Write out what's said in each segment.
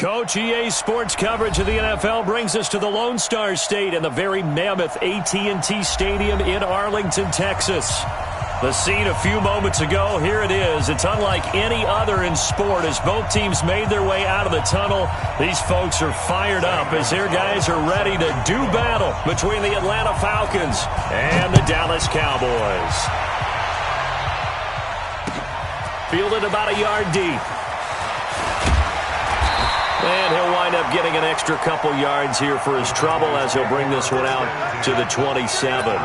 Coach, EA Sports coverage of the NFL brings us to the Lone Star State and the very mammoth AT&T Stadium in Arlington, Texas. The scene a few moments ago, here it is. It's unlike any other in sport as both teams made their way out of the tunnel. These folks are fired up as their guys are ready to do battle between the Atlanta Falcons and the Dallas Cowboys. Fielded about a yard deep. And he'll wind up getting an extra couple yards here for his trouble as he'll bring this one out to the 27.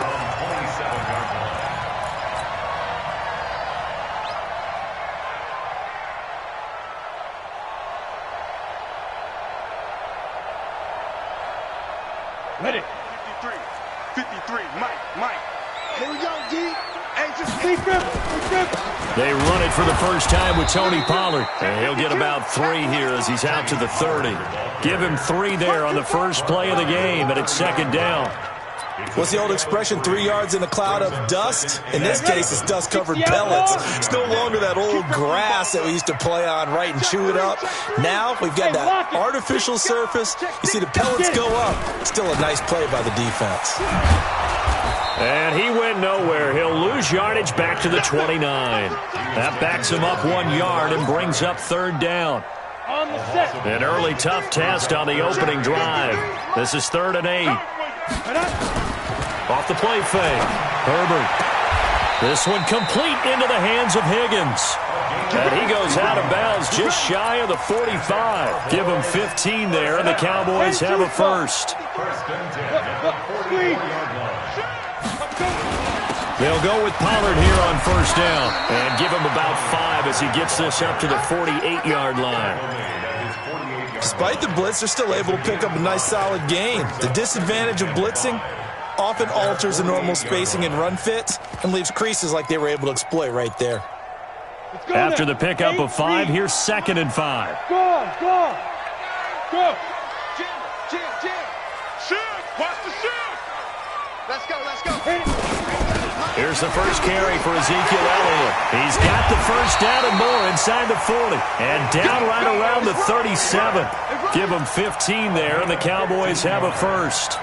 Ready. 53, Mike. Here we go, G. Hey, just keep him. They run it for the first time with Tony Pollard. And he'll get about 3 here as he's out to the 30. Give him 3 there on the first play of the game, and it's second down. What's the old expression, 3 yards in a cloud of dust? In this case, it's dust-covered pellets. It's no longer that old grass that we used to play on, right, and chew it up. Now we've got that artificial surface. You see the pellets go up. Still a nice play by the defense. And he went nowhere. He'll lose yardage back to the 29. That backs him up 1 yard and brings up third down. An early tough test on the opening drive. This is 3rd and 8. Off the play fake. Herbert. This one complete into the hands of Higgins. And he goes out of bounds just shy of the 45. Give him 15 there, and the Cowboys have a first. They'll go with Pollard here on first down and give him about 5 as he gets this up to the 48-yard line. Despite the blitz, they're still able to pick up a nice solid gain. The disadvantage of blitzing often alters the normal spacing and run fits and leaves creases like they were able to exploit right there. After the pickup of 5, here's 2nd and 5. Go. Jim. Shoot. Watch the shoot. Let's go. Here's the first carry for Ezekiel Elliott. He's got the first down and more inside the 40. And down right around the 37. Give him 15 there, and the Cowboys have a first.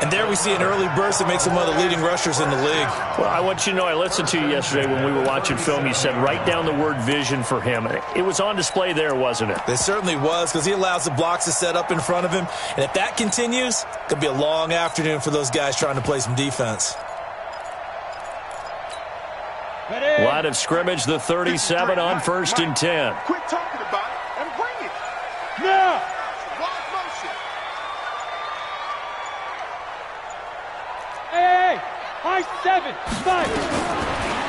And there we see an early burst that makes him one of the leading rushers in the league. Well, I want you to know, I listened to you yesterday when we were watching film. You said write down the word vision for him. It was on display there, wasn't it? It certainly was, because he allows the blocks to set up in front of him. And if that continues, it could be a long afternoon for those guys trying to play some defense. Line of scrimmage, the 37 on 1st and 10. Quit talking about it and bring it. Now. Wide motion. Hey, high 7, 5.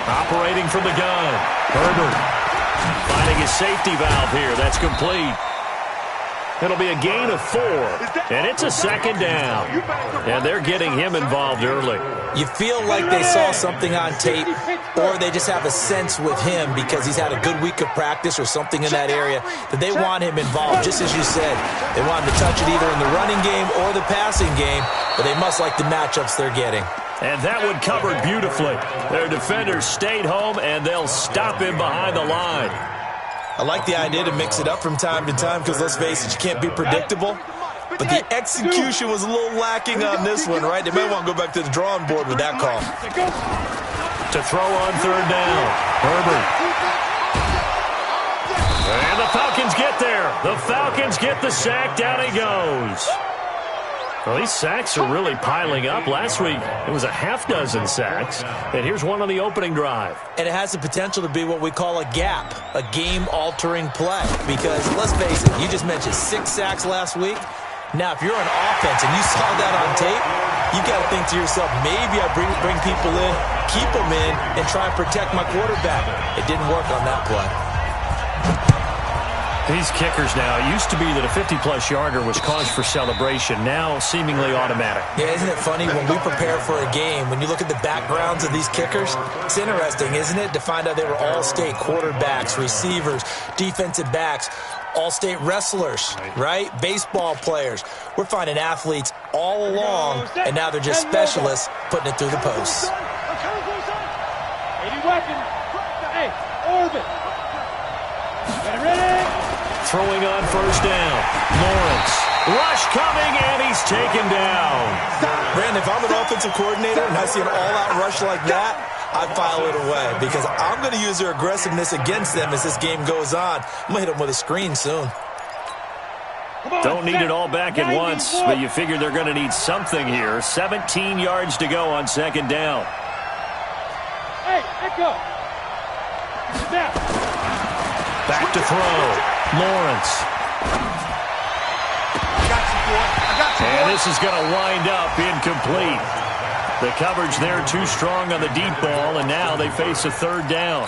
Operating from the gun. Herbert finding his safety valve here. That's complete. It'll be a gain of 4, and it's a second down. And they're getting him involved early. You feel like they saw something on tape, or they just have a sense with him because he's had a good week of practice or something in that area that they want him involved, just as you said. They want him to touch it either in the running game or the passing game, but they must like the matchups they're getting. And that one covered beautifully. Their defenders stayed home, and they'll stop him behind the line. I like the idea to mix it up from time to time because, let's face it, you can't be predictable. But the execution was a little lacking on this one, right? They may want to go back to the drawing board with that call. To throw on 3rd down, Herbert. And the Falcons get there. The Falcons get the sack. Down he goes. Well, these sacks are really piling up. Last week, it was a half-dozen sacks. And here's one on the opening drive. And it has the potential to be what we call a gap, a game-altering play. Because, let's face it, you just mentioned 6 sacks last week. Now, if you're on offense and you saw that on tape, you got to think to yourself, maybe I bring people in, keep them in, and try and protect my quarterback. It didn't work on that play. These kickers now, it used to be that a 50-plus yarder was cause for celebration. Now, seemingly automatic. Yeah, isn't it funny when we prepare for a game, when you look at the backgrounds of these kickers, it's interesting, isn't it, to find out they were all-state quarterbacks, receivers, defensive backs, all-state wrestlers, right? Baseball players. We're finding athletes all along, and now they're just specialists putting it through the posts. 80 weapons. Hey, orbit. Get ready. throwing on first down. Lawrence. Rush coming, and he's taken down. Brandon, if I'm an offensive coordinator and I see an all-out rush like that, I file it away because I'm going to use their aggressiveness against them as this game goes on. I'm going to hit them with a screen soon. Don't need it all back at once, but you figure they're going to need something here. 17 yards to go on second down. Hey, echo. Snap. Back to throw. Lawrence. And this is going to wind up incomplete. The coverage there too strong on the deep ball, and now they face a third down.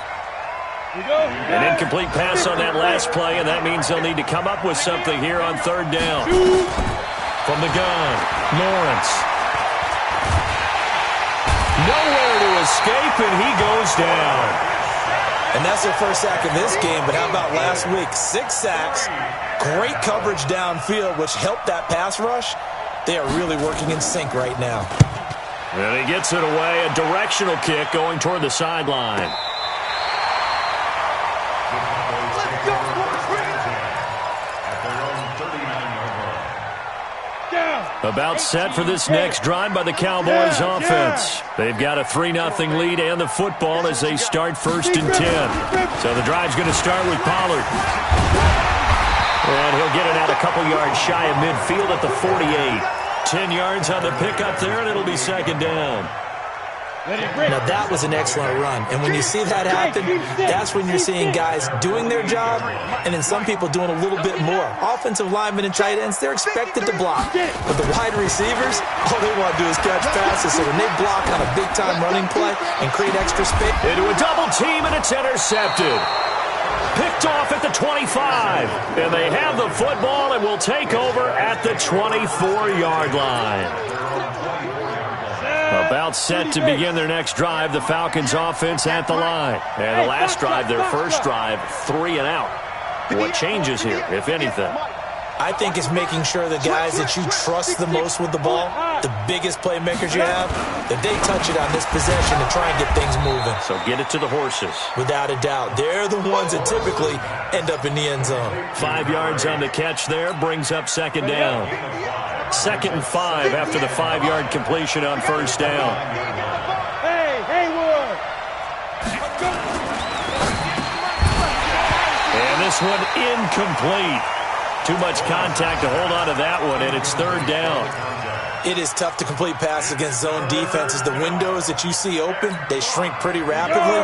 An incomplete pass on that last play, and that means they'll need to come up with something here on third down. From the gun, Lawrence. Nowhere to escape, and he goes down. And that's their first sack of this game, but how about last week? 6 sacks, great coverage downfield, which helped that pass rush. They are really working in sync right now. And he gets it away, a directional kick going toward the sideline. About set for this next drive by the Cowboys offense. They've got a 3-0 lead and the football as they start 1st and 10. So the drive's going to start with Pollard. And he'll get it out a couple yards shy of midfield at the 48. 10 yards on the pickup there, and it'll be second down. Now, that was an excellent run. And when you see that happen, that's when you're seeing guys doing their job and then some people doing a little bit more. Offensive linemen and tight ends, they're expected to block. But the wide receivers, all they want to do is catch passes. So when they block on a big-time running play and create extra space. Into a double team, and it's intercepted. Picked off at the 25. And they have the football and will take over at the 24-yard line. About set to begin their next drive, the Falcons offense at the line. And the last drive, their first drive, 3 and out. What changes here, if anything? I think it's making sure the guys that you trust the most with the ball, the biggest playmakers you have, that they touch it on this possession to try and get things moving. So get it to the horses. Without a doubt. They're the ones that typically end up in the end zone. 5 yards on the catch there, brings up second down. 2nd and 5 after the 5-yard completion on first down. Hey, Haywood! And this one incomplete. Too much contact to hold on to that one, and it's third down. It is tough to complete passes against zone defenses. The windows that you see open, they shrink pretty rapidly.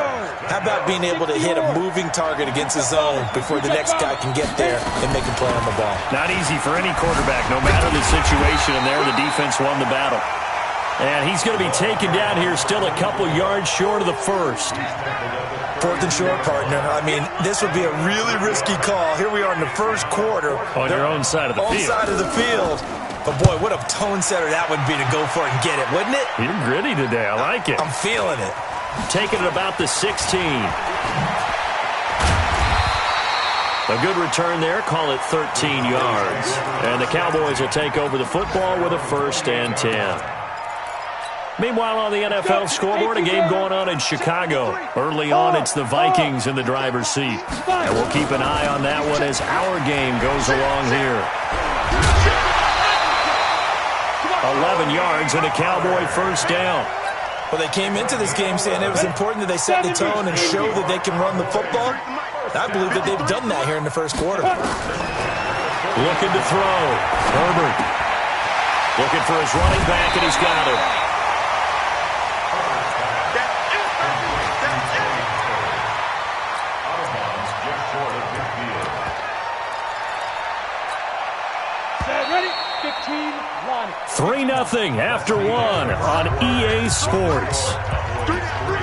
How about being able to hit a moving target against the zone before the next guy can get there and make a play on the ball? Not easy for any quarterback, no matter the situation, and there the defense won the battle. And he's going to be taken down here still a couple yards short of the first. 4th and short, partner. I mean, this would be a really risky call. Here we are in the first quarter. On your own side of the field. On side of the field. But, boy, what a tone setter that would be to go for it and get it, wouldn't it? You're gritty today. I like it. I'm feeling it. Taking it about the 16. A good return there. Call it 13 yards. And the Cowboys will take over the football with a 1st and 10. Meanwhile, on the NFL scoreboard, a game going on in Chicago. Early on, it's the Vikings in the driver's seat. And we'll keep an eye on that one as our game goes along here. 11 yards and a Cowboy first down. Well, they came into this game saying it was important that they set the tone and show that they can run the football. I believe that they've done that here in the first quarter. Looking to throw. Herbert. Looking for his running back, and he's got it. Ready? 15, 3-0 after 1 on EA Sports. 3 down.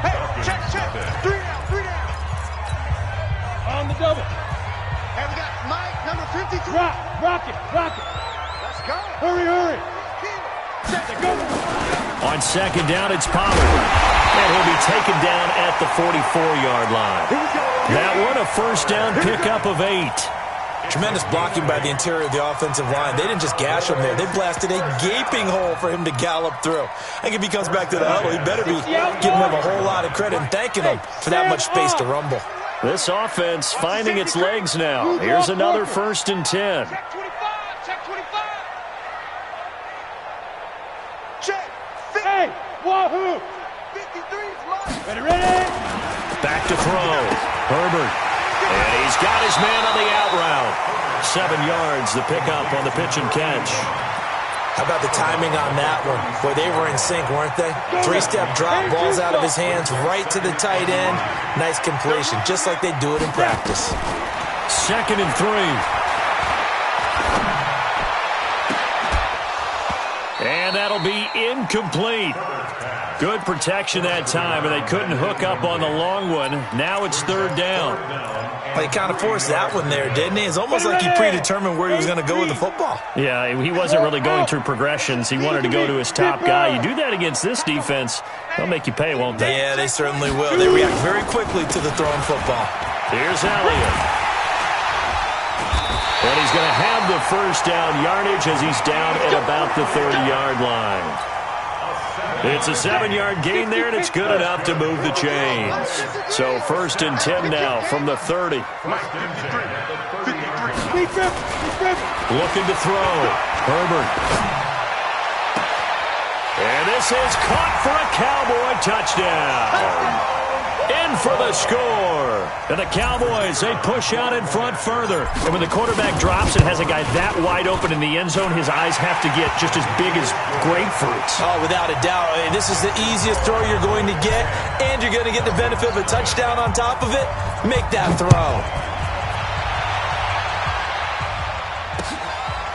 Hey, check. 3 down. on the double. And we got Mike, number 53. Rock it. Let's go. Hurry. Set to go. On second down, it's Pollard. And he'll be taken down at the 44-yard line. That one, a first down pickup of 8. Tremendous blocking by the interior of the offensive line. They didn't just gash him there. They blasted a gaping hole for him to gallop through. I think if he comes back to the huddle, he better be giving him a whole lot of credit and thanking him for that much space to rumble. This offense finding its legs now. Here's another 1st and 10. Check 25. Check 25. Check. Hey, wahoo! 53's mine. Ready? Back to throw. Herbert. And he's got his man on the out route. 7 yards, the pickup on the pitch and catch. How about the timing on that one? Boy, they were in sync, weren't they? 3-step drop, balls out of his hands, right to the tight end. Nice completion, just like they do it in practice. 2nd and 3. And that'll be incomplete. Good protection that time, and they couldn't hook up on the long one. Now it's 3rd down. Well, he kind of forced that one there, didn't he? It's almost like he predetermined where he was going to go with the football. Yeah, he wasn't really going through progressions. He wanted to go to his top guy. You do that against this defense, they'll make you pay, won't they? Yeah, they certainly will. They react very quickly to the thrown football. Here's Elliott. And he's going to have the 1st down yardage as he's down at about the 30-yard line. It's a 7-yard gain there, and it's good enough to move the chains. So 1st and 10 now from the 30. Looking to throw. Herbert. And this is caught for a Cowboy touchdown. In for the score. And the Cowboys, they push out in front further. And when the quarterback drops and has a guy that wide open in the end zone, his eyes have to get just as big as grapefruits. Oh, without a doubt. This is the easiest throw you're going to get, and you're going to get the benefit of a touchdown on top of it. Make that throw.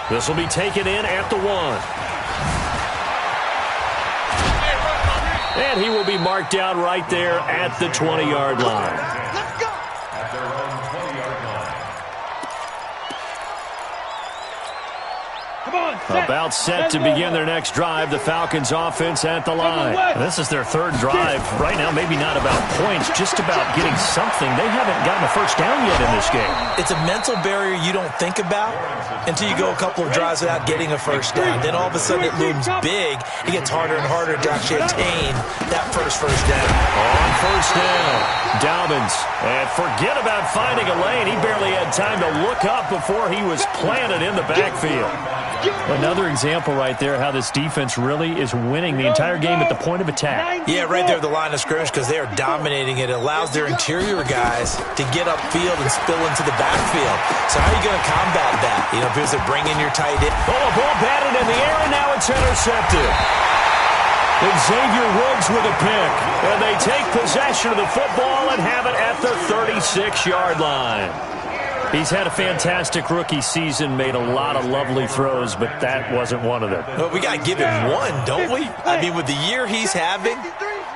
This will be taken in at the 1. And he will be marked down right there at the 20-yard line. Let's go. About set to begin their next drive, the Falcons offense at the line. This is their 3rd drive. Right now, maybe not about points, just about getting something. They haven't gotten a 1st down yet in this game. It's a mental barrier you don't think about until you go a couple of drives without getting a 1st down. Then all of a sudden it looms big. It gets harder and harder to actually attain that first down. On 1st down, Dobbins. And forget about finding a lane. He barely had time to look up before he was planted in the backfield. Another example right there how this defense really is winning the entire game at the point of attack. Yeah, right there at the line of scrimmage because they are dominating it. It allows their interior guys to get upfield and spill into the backfield. So how are you going to combat that? You know, because they're bringing your tight end. Oh, a ball batted in the air, and now it's intercepted. And Xavier Woods with a pick. And they take possession of the football and have it at the 36-yard line. He's had a fantastic rookie season, made a lot of lovely throws, but that wasn't one of them. Well, we got to give him one, don't we? I mean, with the year he's having,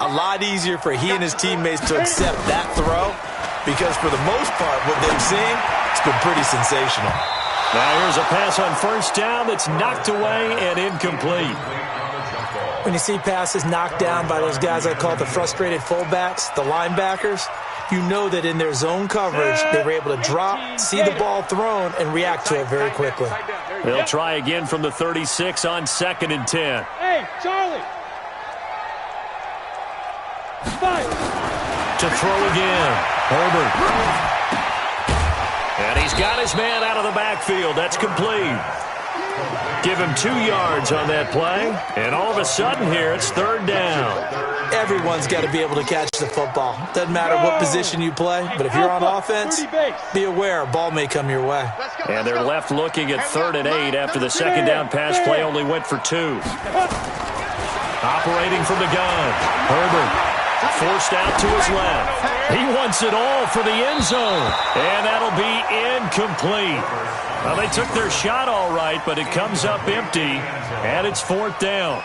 a lot easier for he and his teammates to accept that throw because for the most part, what they've seen, it's been pretty sensational. Now here's a pass on 1st down that's knocked away and incomplete. When you see passes knocked down by those guys I call the frustrated fullbacks, the linebackers, you know that in their zone coverage, they were able to drop, see the ball thrown, and react to it very quickly. They'll try again from the 36 on 2nd and 10. Hey, Charlie. Fire. To throw again. Herbert. And he's got his man out of the backfield. That's complete. Give him 2 yards on that play. And all of a sudden here, it's 3rd down. Everyone's got to be able to catch the football. Doesn't matter what position you play, but if you're on offense, be aware a ball may come your way. And they're left looking at 3rd and 8 after the 2nd down pass play only went for 2. Operating from the gun. Herbert forced out to his left. He wants it all for the end zone. And that'll be incomplete. Well, they took their shot all right, but it comes up empty, and it's 4th down.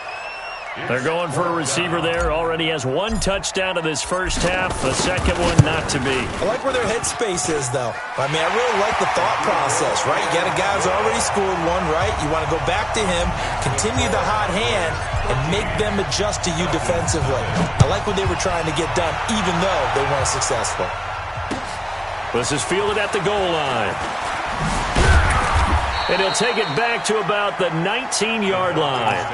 They're going for a receiver there. Already has 1 touchdown in this first half. The second one not to be. I like where their headspace is, though. I mean, I really like the thought process, right? You got a guy who's already scored 1, right? You want to go back to him, continue the hot hand, and make them adjust to you defensively. I like what they were trying to get done, even though they weren't successful. This is fielded at the goal line. And he'll take it back to about the 19-yard line.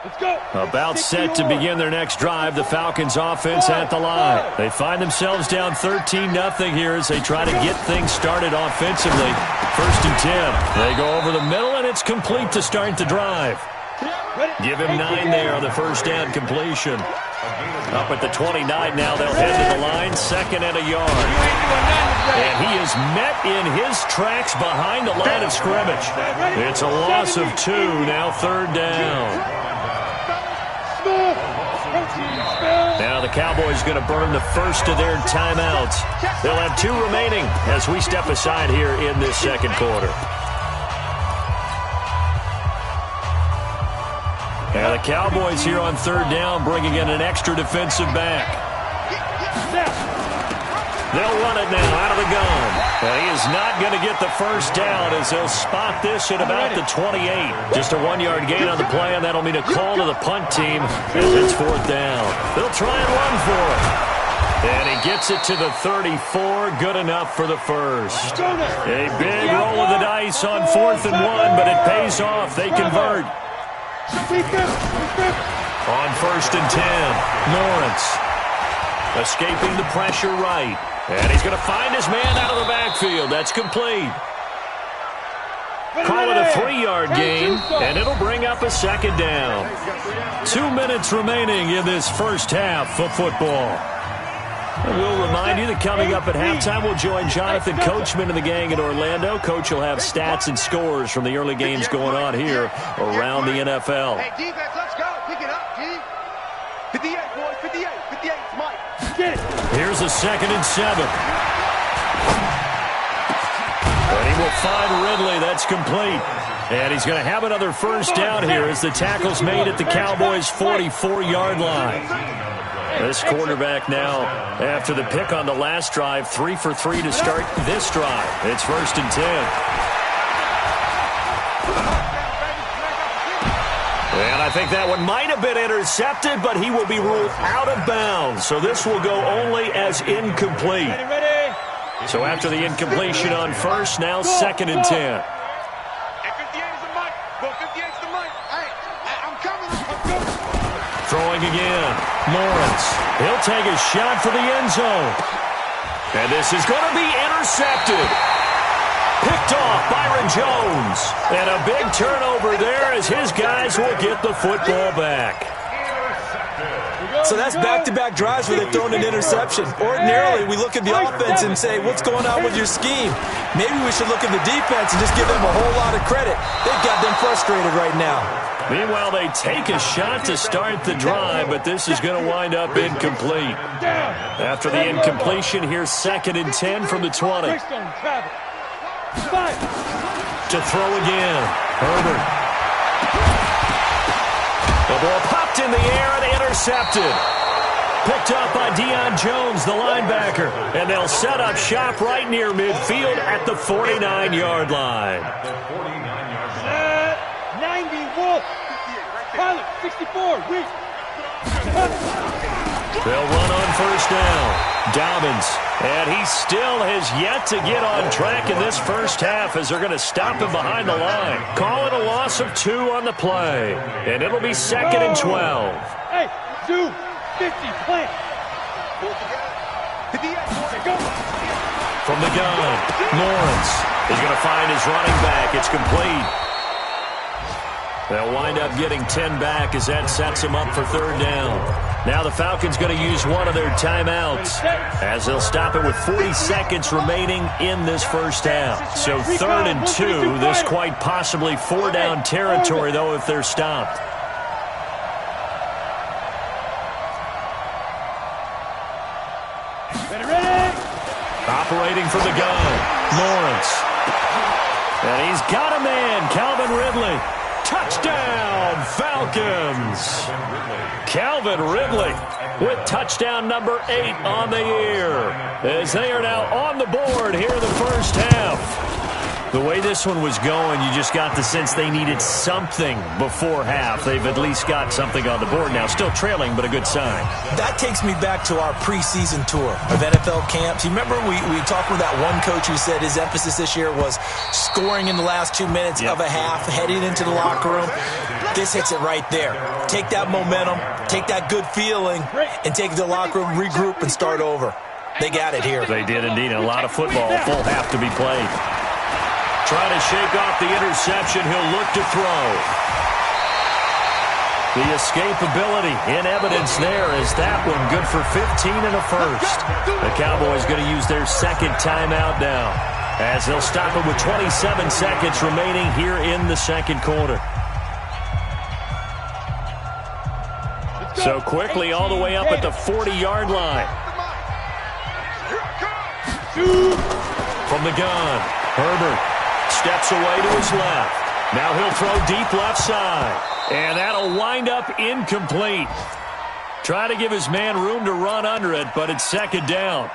Let's go. About set to begin their next drive, the Falcons offense at the line. They find themselves down 13-0 here as they try to get things started offensively. 1st and 10. They go over the middle, and it's complete to start the drive. Give him 9 there on the first down completion. Up at the 29 now, they'll head to the line, 2nd and a yard. And he is met in his tracks behind the line of scrimmage. It's a loss of 2, now 3rd down. Now the Cowboys going to burn the first of their timeouts. They'll have 2 remaining as we step aside here in this second quarter. And the Cowboys here on 3rd down bringing in an extra defensive back. They'll run it now out of the gun. And he is not going to get the first down as they'll spot this at about the 28. Just a 1-yard gain on the play, and that'll mean a call to the punt team as it's 4th down. They'll try and run for it. And he gets it to the 34. Good enough for the first. A big roll of the dice on 4th and 1, but it pays off. They convert. On 1st and 10, Lawrence escaping the pressure right. And he's going to find his man out of the backfield. That's complete. Call it a 3-yard gain, and it'll bring up a 2nd down. 2 minutes remaining in this first half of football. And we'll remind you that coming up at halftime, we'll join Jonathan Coachman and the gang in Orlando. Coach will have stats and scores from the early games going on here around the NFL. Hey, defense, let's go. Pick it up, G. 58, boys. 58. 58, Mike. Get it. Here's a 2nd and 7. And he will find Ridley. That's complete. And he's going to have another first down here as the tackle's made at the Cowboys' 44-yard line. This quarterback now, after the pick on the last drive, 3 for 3 to start this drive. It's 1st and 10. And I think that one might have been intercepted, but he will be ruled out of bounds. So this will go only as incomplete. So after the incompletion on first, now 2nd and 10. Throwing again. Lawrence. He'll take a shot for the end zone. And this is going to be intercepted. Picked off Byron Jones. And a big turnover there as his guys will get the football back. So that's back-to-back drives where they've thrown an interception. Ordinarily, we look at the offense and say, what's going on with your scheme? Maybe we should look at the defense and just give them a whole lot of credit. They've got them frustrated right now. Meanwhile, they take a shot to start the drive, but this is going to wind up incomplete. After the incompletion, here's 2nd and 10 from the 20. To throw again. Herbert. The ball popped in the air and intercepted. Picked up by Deion Jones, the linebacker. And they'll set up shop right near midfield at the 49-yard line. 90 Wolf. Pilot 64. Weak. They'll run on first down. Dobbins. And he still has yet to get on track in this first half as they're going to stop him behind the line. Call it a loss of 2 on the play. And it'll be 2nd and 12. Hey, 2, 50, plant. From the gun, Lawrence is going to find his running back. It's complete. They'll wind up getting 10 back as that sets him up for 3rd down. Now the Falcons going to use one of their timeouts as they'll stop it with 40 seconds remaining in this first half. So 3rd and 2, this quite possibly 4-down territory, though, if they're stopped. Operating from the gun, Lawrence. And he's got a man, Calvin Ridley. Touchdown, Falcons. Calvin Ridley with touchdown number 8 on the year as they are now on the board here in the first half. The way this one was going, you just got the sense they needed something before half. They've at least got something on the board now. Still trailing, but a good sign. That takes me back to our preseason tour of NFL camps. You remember we talked with that one coach who said his emphasis this year was scoring in the last 2 minutes of a half, heading into the locker room. This hits it right there. Take that momentum, take that good feeling, and take it to the locker room, regroup, and start over. They got it here. They did indeed. A lot of football, full half to be played. Trying to shake off the interception. He'll look to throw. The escapability in evidence there is that one good for 15 and a first. The Cowboys going to use their second timeout now as they'll stop it with 27 seconds remaining here in the second quarter. So quickly all the way up at the 40-yard line. From the gun, Herbert steps away to his left. Now he'll throw deep left side. And that'll wind up incomplete. Try to give his man room to run under it, but it's second down.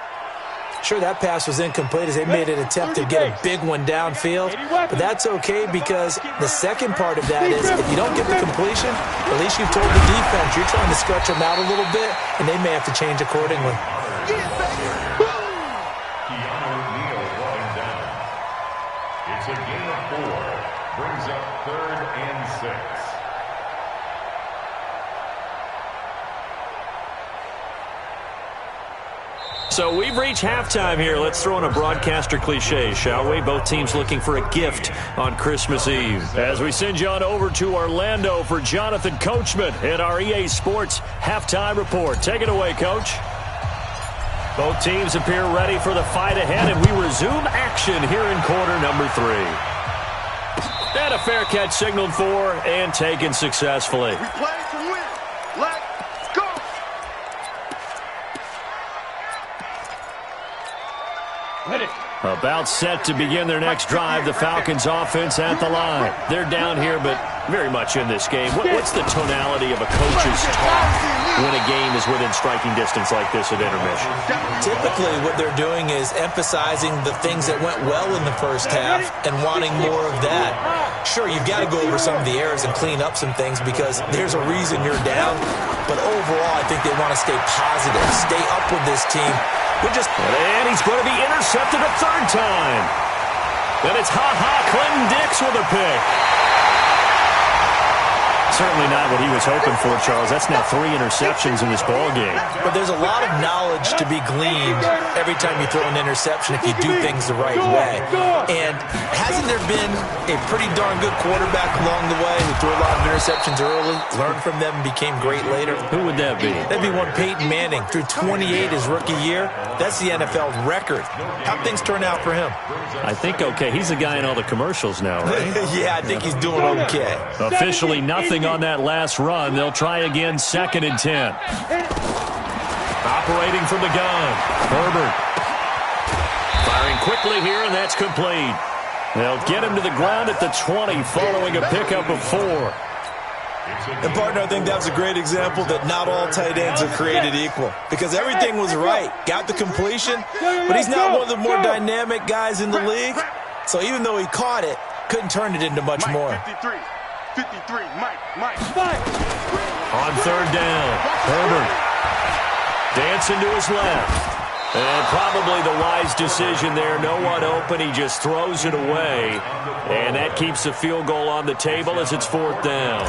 Sure, that pass was incomplete as they made an attempt to get a big one downfield. But that's okay because the second part of that is if you don't get the completion, at least you've told the defense you're trying to stretch them out a little bit, and they may have to change accordingly. It's a gain of 4. Brings up 3rd and 6. So we've reached halftime here. Let's throw in a broadcaster cliche, shall we? Both teams looking for a gift on Christmas Eve. As we send you on over to Orlando for Jonathan Coachman at our EA Sports Halftime Report. Take it away, Coach. Both teams appear ready for the fight ahead, and we resume action here in quarter number 3. And a fair catch signaled for and taken successfully. We play to win. Let's go. Ready. About set to begin their next drive, the Falcons offense at the line. They're down here, but very much in this game. What's the tonality of a coach's talk when a game is within striking distance like this at intermission? Typically, what they're doing is emphasizing the things that went well in the first half and wanting more of that. Sure, you've got to go over some of the errors and clean up some things because there's a reason you're down. But overall, I think they want to stay positive, stay up with this team. And he's going to be intercepted a third time. And it's Clinton Dix with a pick. Certainly not what he was hoping for, Charles. That's now 3 interceptions in this ballgame. But there's a lot of knowledge to be gleaned every time you throw an interception if you do things the right way. And hasn't there been a pretty darn good quarterback along the way who threw a lot of interceptions early, learned from them, and became great later? Who would that be? That'd be one Peyton Manning. Threw 28 his rookie year. That's the NFL record. How'd things turn out for him? I think okay. He's the guy in all the commercials now, right? Yeah, I think he's doing okay. Officially nothing on that last run. They'll try again, 2nd and 10. Operating from the gun, Herbert. Firing quickly here, and that's complete. They'll get him to the ground at the 20 following a pickup of 4. And, partner, I think that was a great example that not all tight ends are created equal because everything was right. Got the completion, but he's not one of the more dynamic guys in the league. So even though he caught it, couldn't turn it into much more. 53, Mike. On 3rd down, Herbert dancing to his left. And probably the wise decision there. No one open. He just throws it away. And that keeps the field goal on the table as it's 4th down.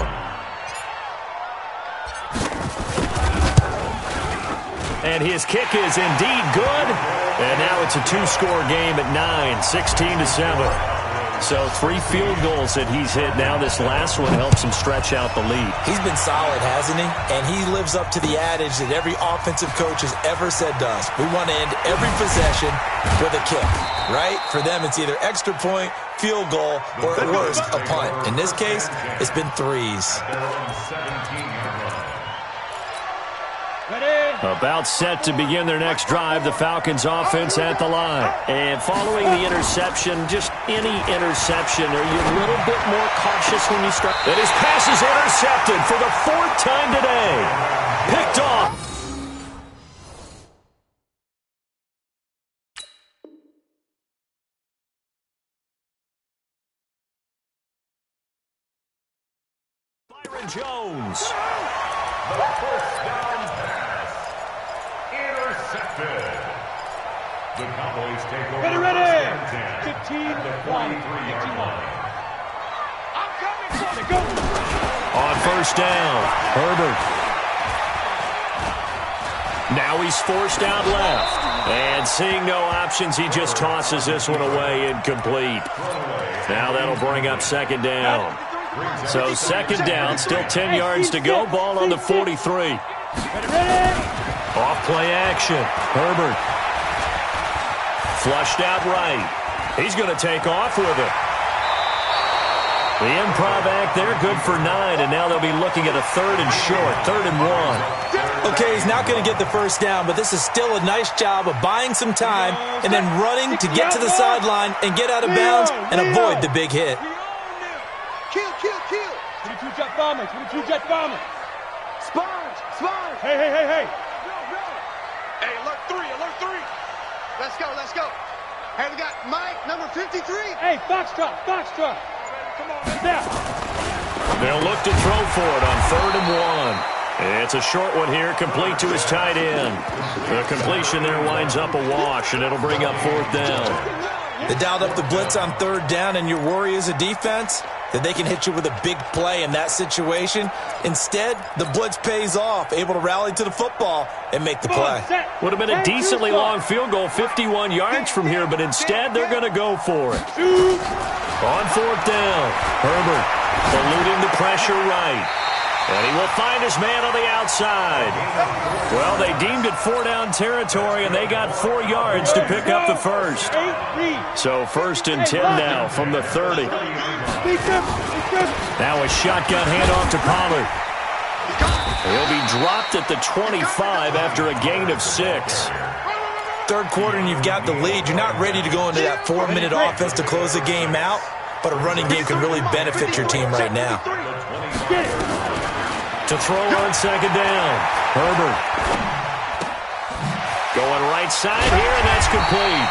And his kick is indeed good. And now it's a 2-score game at 9, 16-7. So 3 field goals that he's hit now. This last one helps him stretch out the lead. He's been solid, hasn't he? And he lives up to the adage that every offensive coach has ever said to us. We want to end every possession with a kick, right? For them, it's either extra point, field goal, or at worst, a punt. In this case, it's been 3s. About set to begin their next drive, the Falcons offense at the line. And following the interception, just any interception, are you a little bit more cautious when you start? And his pass is intercepted for the 4th time today. Picked off. Byron Jones. The first down pass. Intercepted. The Cowboys take over Ready. first and 10 15, at the 43-yard line. I'm coming for Let's you. go. On first down, Herbert. Now he's forced out left. And seeing no options, he just tosses this one away incomplete. Now that'll bring up second down. So second down, still 10 yards to go. Ball on the 43. Ready. Off play action. Herbert. Flushed out right. He's going to take off with it. The improv act there, good for 9, and now they'll be looking at a third and short, 3rd and 1. Okay, he's not going to get the first down, but this is still a nice job of buying some time and then running to get to the sideline and get out of bounds and avoid the big hit. Kill. 22 jet bombers. 22 jet bombers. Sponge. Hey. Hey, alert 3. Let's go. Hey, we got Mike, number 53. Hey, Foxtrot. Come on, Down. They'll look to throw for it on 3rd and 1. It's a short one here, complete to his tight end. The completion there winds up a wash, and it'll bring up 4th down. They dialed up the blitz on 3rd down, and your worry as a defense that they can hit you with a big play in that situation. Instead, the blitz pays off, able to rally to the football and make the play. Would have been a decently long field goal, 51 yards from here, but instead they're going to go for it. On 4th down, Herbert eluding the pressure right. And he will find his man on the outside. Well, they deemed it 4-down territory, and they got 4 yards to pick up the first. So 1st and 10 now from the 30. Now a shotgun handoff to Pollard. He'll be dropped at the 25 after a gain of 6. Third quarter and you've got the lead. You're not ready to go into that 4-minute offense to close the game out, but a running game can really benefit your team right now. To throw on second down, Herbert. Going right side here, and that's complete.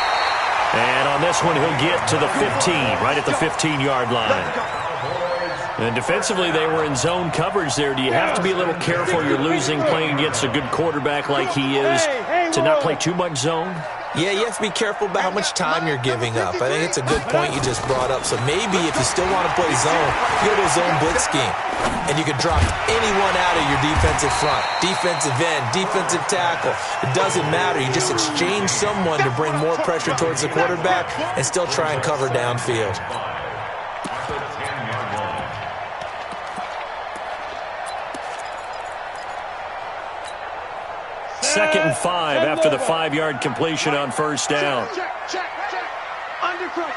And on this one, he'll get to the 15, right at the 15-yard line. And defensively, they were in zone coverage there. Do you have to be a little careful? You're losing playing against a good quarterback like he is to not play too much zone? Yeah, you have to be careful about how much time you're giving up. I think it's a good point you just brought up. So maybe if you still want to play zone, you go to a zone blitz scheme. And you can drop anyone out of your defensive front, defensive end, defensive tackle. It doesn't matter. You just exchange someone to bring more pressure towards the quarterback and still try and cover downfield. Second and 5 after the 5-yard completion on first down. Check. Undercrunch.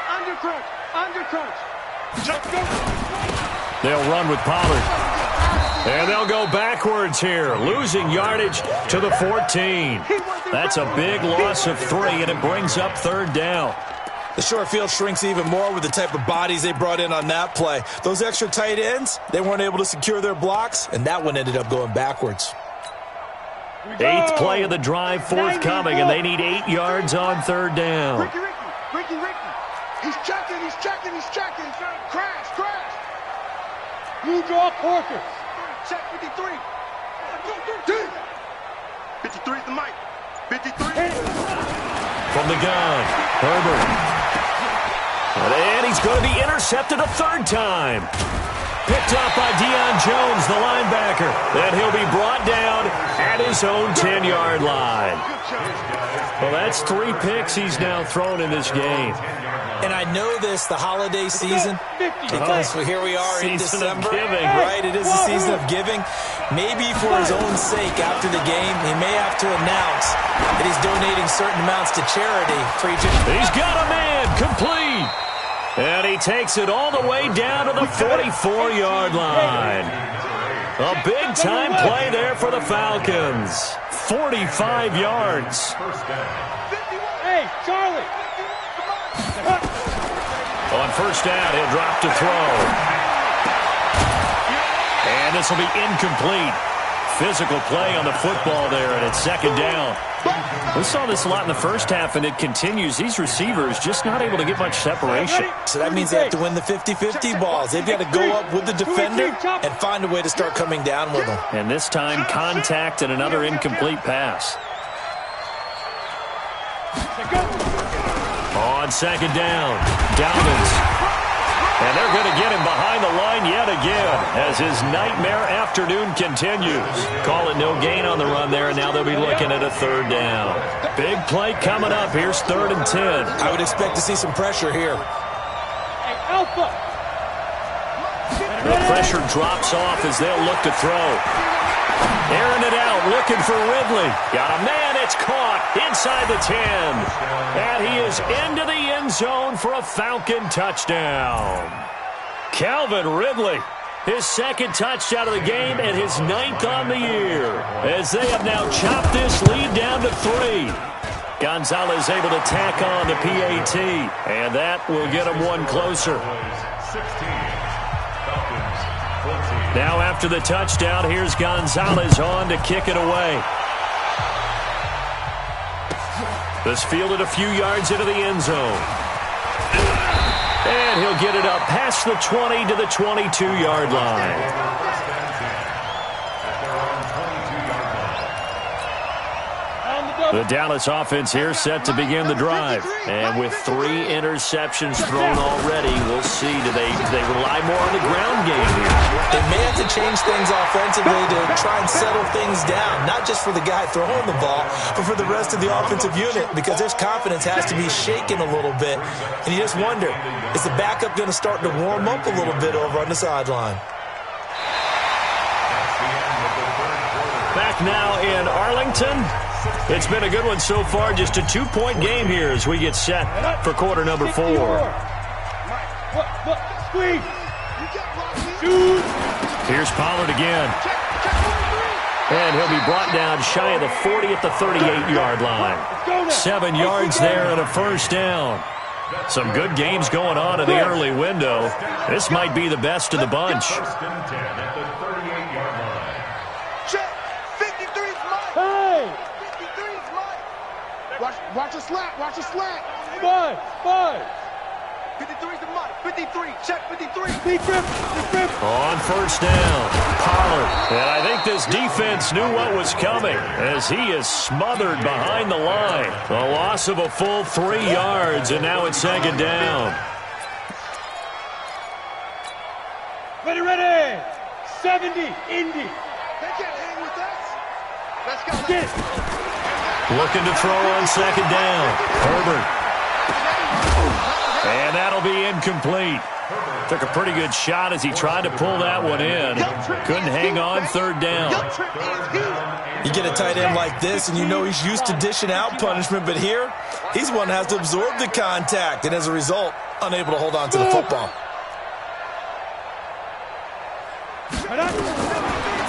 They'll run with Pollard. And they'll go backwards here, losing yardage to the 14. That's a big loss of 3, and it brings up 3rd down. The short field shrinks even more with the type of bodies they brought in on that play. Those extra tight ends, they weren't able to secure their blocks, and that one ended up going backwards. 8th play of the drive forthcoming, and they need 8 yards on 3rd down. Ricky. He's checking. Crash. Blue draw Porkers. Check 53. 53 is the mic. 53. From the gun, Herbert. And he's going to be intercepted a 3rd time. Picked up by Deion Jones, the linebacker. Then he'll be brought down at his own 10-yard line. Well, that's 3 picks he's now thrown in this game. And I know this, the holiday season, because here we are in December, right? It is the season of giving. Maybe for his own sake, after the game, he may have to announce that he's donating certain amounts to charity. He's got a man, complete. And he takes it all the way down to the 44-yard line. A big-time play there for the Falcons. 45 yards. Hey, Charlie. On first down, he'll drop to throw. And this will be incomplete. physical play on the football there, and it's second down. We saw this a lot in the first half, and it continues. These receivers just not able to get much separation. So that means they have to win the 50-50 balls. They've got to go up with the defender and find a way to start coming down with them. And this time, contact and another incomplete pass. On second down, Dobbins. And they're going to get him behind the line yet again as his nightmare afternoon continues. Call it no gain on the run there, and now they'll be looking at a third down. Big play coming up. Here's 3rd and 10. I would expect to see some pressure here. Hey, Alpha. The pressure drops off as they'll look to throw. Airing it out, looking for Ridley. Got a man, it's caught inside the 10. And he is into the end zone for a Falcon touchdown. Calvin Ridley, his 2nd touchdown of the game and his 9th on the year, as they have now chopped this lead down to 3. Gonzalez able to tack on the PAT, and that will get him one closer. 16. Falcons 14. Now after the touchdown, here's Gonzalez on to kick it away. This fielded a few yards into the end zone. And he'll get it up past the 20 to the 22-yard line. The Dallas offense here set to begin the drive. And with 3 interceptions thrown already, we'll see. Do they rely more on the ground game here? They may have to change things offensively to try and settle things down, not just for the guy throwing the ball, but for the rest of the offensive unit, because their confidence has to be shaken a little bit. And you just wonder, is the backup going to start to warm up a little bit over on the sideline? Back now in Arlington. It's been a good one so far. Just a 2-point game here as we get set for quarter number 4. Squeeze. Here's Pollard again. And he'll be brought down shy of the 40 at the 38-yard line. 7 yards there and a first down. Some good games going on in the early window. This might be the best of the bunch. First and 10 at the 38-yard line. Check. 53's mine. Hey. 53's mine. Watch a slant. Watch a slant. 5. 53's the mine. 53. Check 53. Deep grip. On first down, Pollard. And I think this defense knew what was coming as he is smothered behind the line. A loss of a full 3 yards, and now it's second down. Ready. 70. Indy. They can't hang with us. Let's go. Get it. Looking to throw on second down. Herbert. And that'll be incomplete. Took a pretty good shot as he tried to pull that one in. Couldn't hang on third down. You get a tight end like this, and you know he's used to dishing out punishment, but here, he's the one that has to absorb the contact, and as a result, unable to hold on to the football.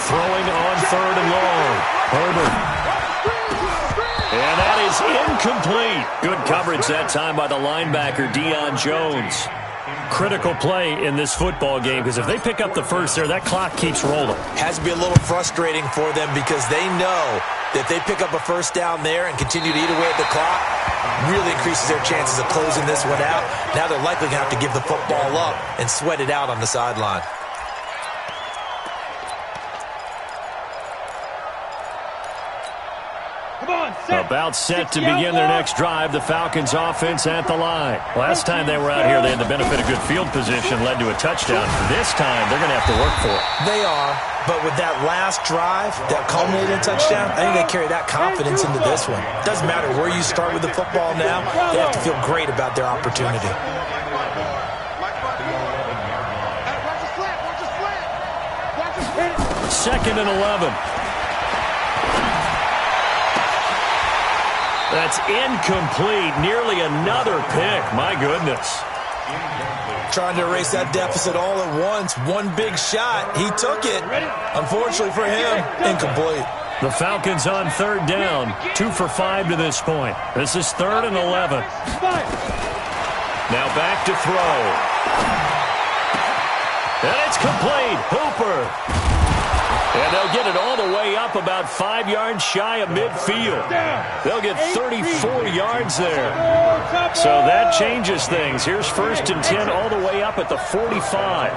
Throwing on third and long. Herbert. And that is incomplete. Good coverage that time by the linebacker, Deion Jones. Critical play in this football game, because if they pick up the first there, that clock keeps rolling. Has to be a little frustrating for them because they know that if they pick up a first down there and continue to eat away at the clock, really increases their chances of closing this one out. Now they're likely going to have to give the football up and sweat it out on the sideline. About set to begin their next drive. The Falcons offense at the line. Last time they were out here, they had the benefit of good field position, led to a touchdown. This time, they're going to have to work for it. They are, but with that last drive, that culminated touchdown, I think they carry that confidence into this one. Doesn't matter where you start with the football now, they have to feel great about their opportunity. Second and 11. That's incomplete. Nearly another pick. My goodness. Trying to erase that deficit all at once. One big shot. He took it. Unfortunately for him, incomplete. The Falcons on third down. 2 for 5 to this point. This is 3rd and 11. Now back to throw. And it's complete. Hooper. And they'll get it all the way up about 5 yards shy of midfield. They'll get 34 yards there. So that changes things. Here's 1st and 10 all the way up at the 45.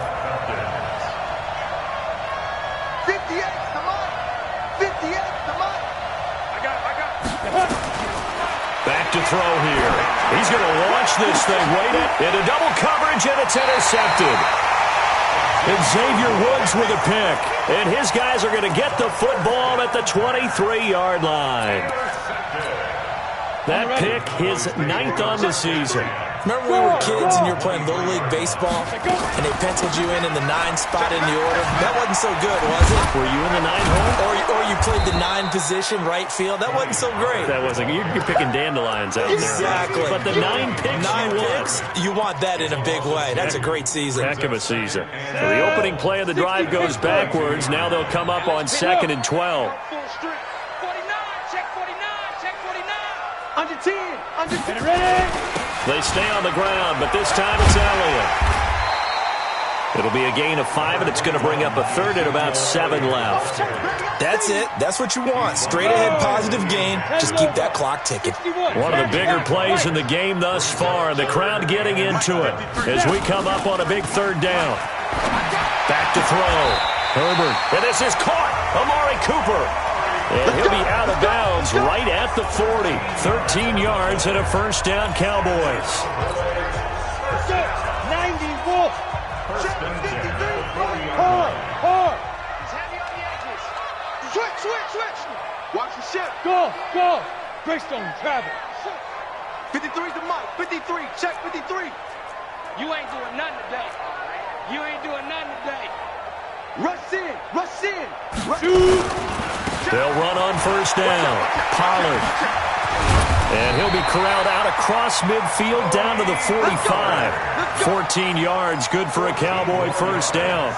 58, come on. 58, come on. I got. Back to throw here. He's going to launch this thing right into double coverage, and it's intercepted. And Xavier Woods with a pick. And his guys are going to get the football at the 23-yard line. That pick, his 9th on the season. Remember when we were kids and you were playing Little League Baseball and they penciled you in the 9 spot in the order? That wasn't so good, was it? Were you in the 9 hole? Or you played the 9 position, right field? That wasn't so great. That wasn't. You're picking dandelions out there. Exactly. But the 9 picks 9 picks, you want that in a big way. That's a great season. Heck of a season. So the opening play of the drive goes backwards. Now they'll come up on 2nd and 12. Full strength. 49, check 49. Under 10, under 10. Ready? They stay on the ground, but this time it's Elliott. It'll be a gain of 5, and it's going to bring up a 3rd and about 7 left. That's it. That's what you want. Straight ahead positive gain. Just keep that clock ticking. One of the bigger plays in the game thus far. The crowd getting into it as we come up on a big 3rd down. Back to throw. Herbert. And this is caught. Amari Cooper. And he'll be out of bounds right at the 40. 13 yards and a 1st down, Cowboys. 90 Wolf. Hard. He's heavy on the edges. Switch. Watch the ship. Go. Greystone, travel. 53 to Mike. 53, check 53. You ain't doing nothing today. Rush in. They'll run on 1st down. Pollard. And he'll be corralled out across midfield down to the 45. 14 yards, good for a Cowboy 1st down.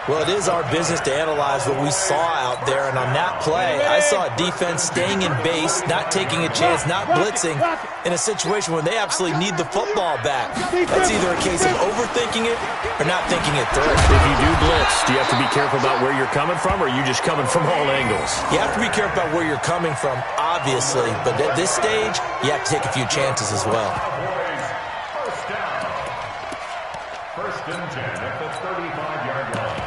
Well, it is our business to analyze what we saw out there, and on that play, I saw a defense staying in base, not taking a chance, not blitzing, in a situation where they absolutely need the football back. That's either a case of overthinking it or not thinking it through. If you do blitz, do you have to be careful about where you're coming from, or are you just coming from all angles? You have to be careful about where you're coming from, obviously, but at this stage, you have to take a few chances as well. First and 10 at the 35-yard line.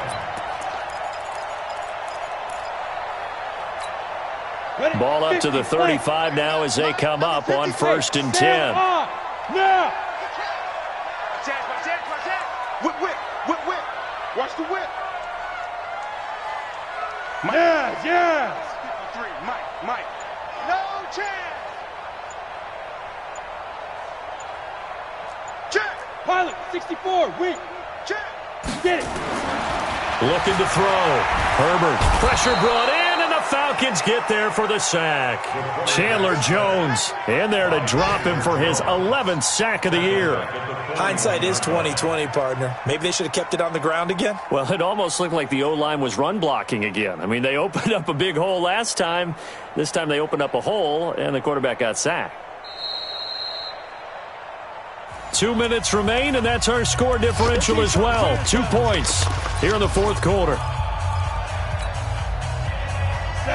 Ball up to the 35 now as they come up on 1st and 10. Now. Whip. Watch the whip. Yes. 53, Mike. No chance. Check. Pilot, 64, weak. Check. Get it. Looking to throw. Herbert. Pressure brought in, and the Falcons get there for the sack. Chandler Jones in there to drop him for his 11th sack of the year. Hindsight is 20/20, partner. Maybe they should have kept it on the ground again. Well, it almost looked like the O-line was run blocking again. I mean, they opened up a big hole last time. This time they opened up a hole, and the quarterback got sacked. 2 minutes remain, and that's our score differential as well. 2 points here in the 4th quarter.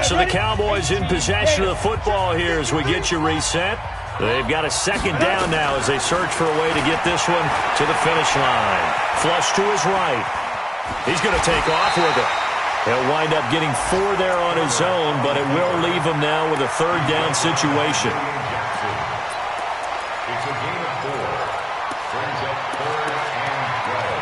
So the Cowboys in possession of the football here as we get you reset. They've got a 2nd down now as they search for a way to get this one to the finish line. Flush to his right. He's going to take off with it. He'll wind up getting 4 there on his own, but it will leave him now with a 3rd down situation. It's a gain of 4. Brings up 3rd and 12.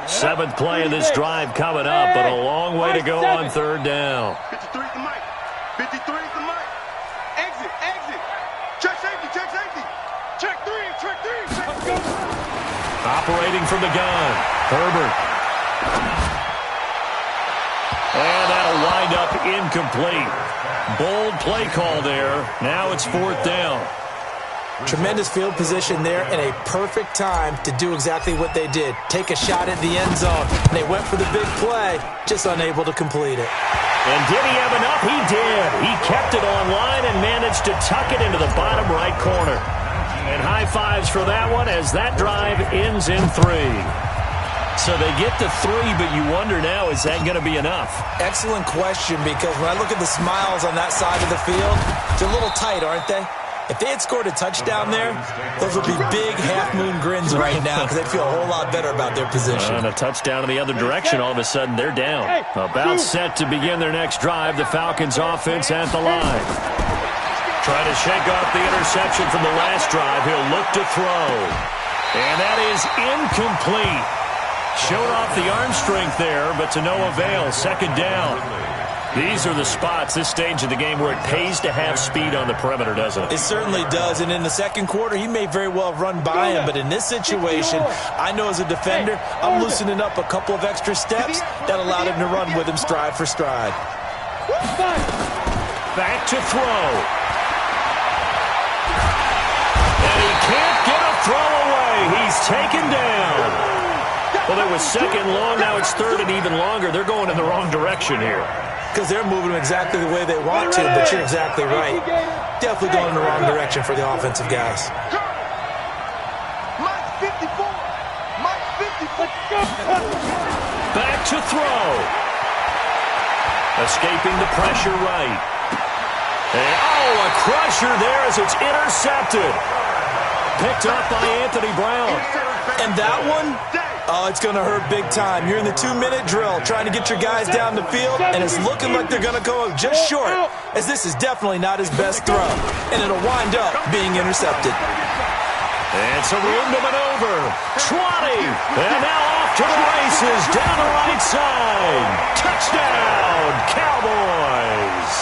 7th play of this drive coming up, but a long way to go on 3rd down. 53 to Mike. 53 to Mike. Exit. Check safety. Check 3. Operating from the gun. Herbert. And that'll wind up incomplete. Bold play call there. Now it's 4th down. Tremendous field position there and a perfect time to do exactly what they did. Take a shot at the end zone. They went for the big play, just unable to complete it. And did he have enough? He did. He kept it on line and managed to tuck it into the bottom right corner. And high fives for that one as that drive ends in 3. So they get to 3, but you wonder now, is that going to be enough? Excellent question, because when I look at the smiles on that side of the field, they're a little tight, aren't they? If they had scored a touchdown there, those would be big half-moon grins right now because they'd feel a whole lot better about their position. And a touchdown in the other direction, all of a sudden they're down. About set to begin their next drive, the Falcons offense at the line. Trying to shake off the interception from the last drive. He'll look to throw. And that is incomplete. Showed off the arm strength there, but to no avail. Second down. These are the spots, this stage of the game, where it pays to have speed on the perimeter, doesn't it? It certainly does, and in the second quarter, he may very well run by him, but in this situation, I know as a defender, I'm loosening up a couple of extra steps that allowed him to run with him stride for stride. Back to throw. And he can't get a throw away. He's taken down. Well, it was second long, now it's third and even longer. They're going in the wrong direction here. Because they're moving them exactly the way they want to, but you're exactly right. Definitely going in the wrong direction for the offensive guys. Mike 54. Mike 54. Back to throw. Escaping the pressure right. And, a crusher there as it's intercepted. Picked up by Anthony Brown. And that one, it's going to hurt big time. You're in the 2-minute drill trying to get your guys down the field, and it's looking like they're going to go just short, as this is definitely not his best throw, and it'll wind up being intercepted. And it's a room to maneuver. 20. And now off to the races down the right side. Touchdown, Cowboys.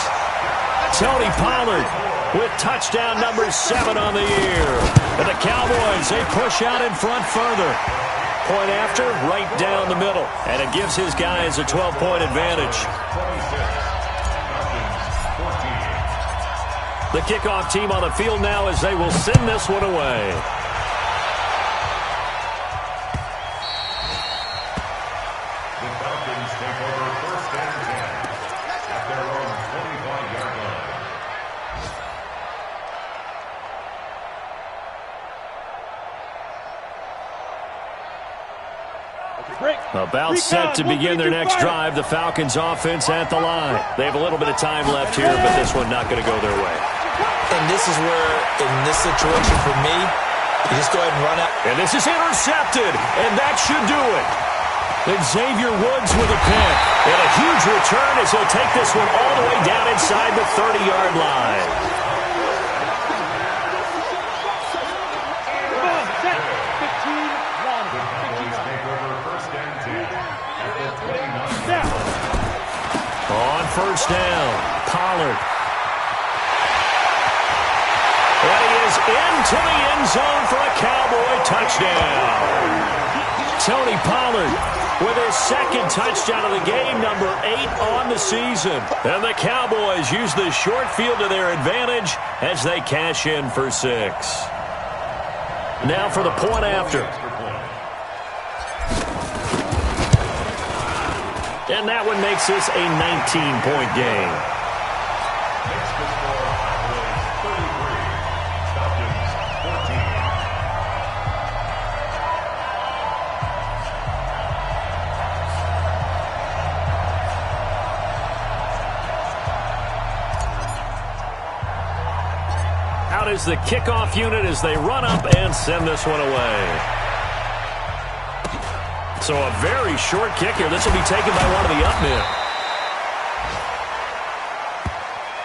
Tony Pollard with touchdown number 7 on the year. And the Cowboys, they push out in front further. Point after, right down the middle. And it gives his guys a 12-point advantage. The kickoff team on the field now as they will send this one away. The Falcons take over first and 10 at their own 25-yard line. About set to begin their next drive, the Falcons offense at the line. They have a little bit of time left here, but this one not going to go their way. And this is where, in this situation for me, you just go ahead and run out. And this is intercepted, and that should do it. And Xavier Woods with a pick. And a huge return as he'll take this one all the way down inside the 30-yard line. On first down, Pollard. And he is into the end zone for a Cowboy touchdown. Tony Pollard with his second touchdown of the game, number 8 on the season. And the Cowboys use the short field to their advantage as they cash in for 6. Now for the point after. And that one makes this a 19-point game. Next to score was 33. Falcons 14. Out is the kickoff unit as they run up and send this one away. So a very short kick here. This will be taken by one of the up men.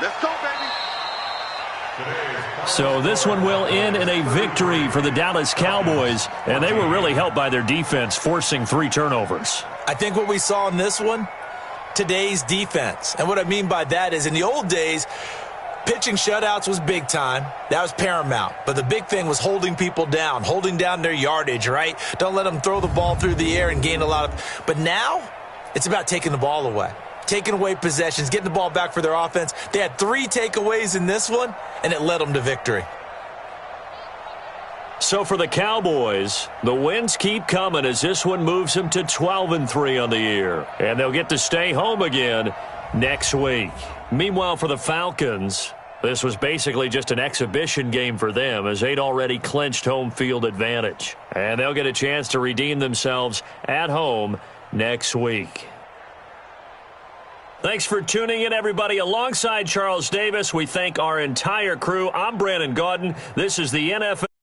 Let's go, baby. So this one will end in a victory for the Dallas Cowboys, and they were really helped by their defense, forcing 3 turnovers. I think what we saw in this one, today's defense. And what I mean by that is in the old days, pitching shutouts was big time. That was paramount. But the big thing was holding people down, holding down their yardage, right? Don't let them throw the ball through the air and gain a lot of... But now, it's about taking the ball away. Taking away possessions, getting the ball back for their offense. They had 3 takeaways in this one, and it led them to victory. So for the Cowboys, the wins keep coming as this one moves them to 12-3 on the year. And they'll get to stay home again next week. Meanwhile, for the Falcons, This was basically just an exhibition game for them as they'd already clinched home field advantage. And they'll get a chance to redeem themselves at home next week. Thanks for tuning in, everybody. Alongside Charles Davis, we thank our entire crew. I'm Brandon Gaudin. This is the NFL.